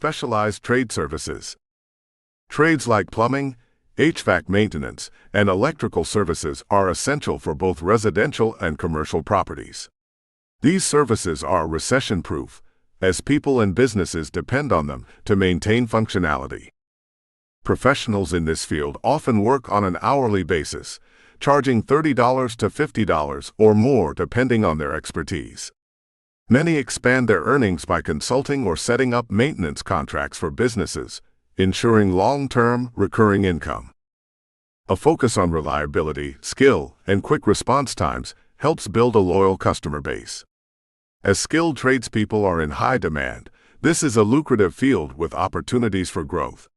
specialized trade services. Trades like plumbing, HVAC maintenance, and electrical services are essential for both residential and commercial properties. These services are recession-proof, as people and businesses depend on them to maintain functionality. Professionals in this field often work on an hourly basis, charging $30 to $50 or more depending on their expertise. Many expand their earnings by consulting or setting up maintenance contracts for businesses, ensuring long-term, recurring income. A focus on reliability, skill, and quick response times helps build a loyal customer base. As skilled tradespeople are in high demand, this is a lucrative field with opportunities for growth.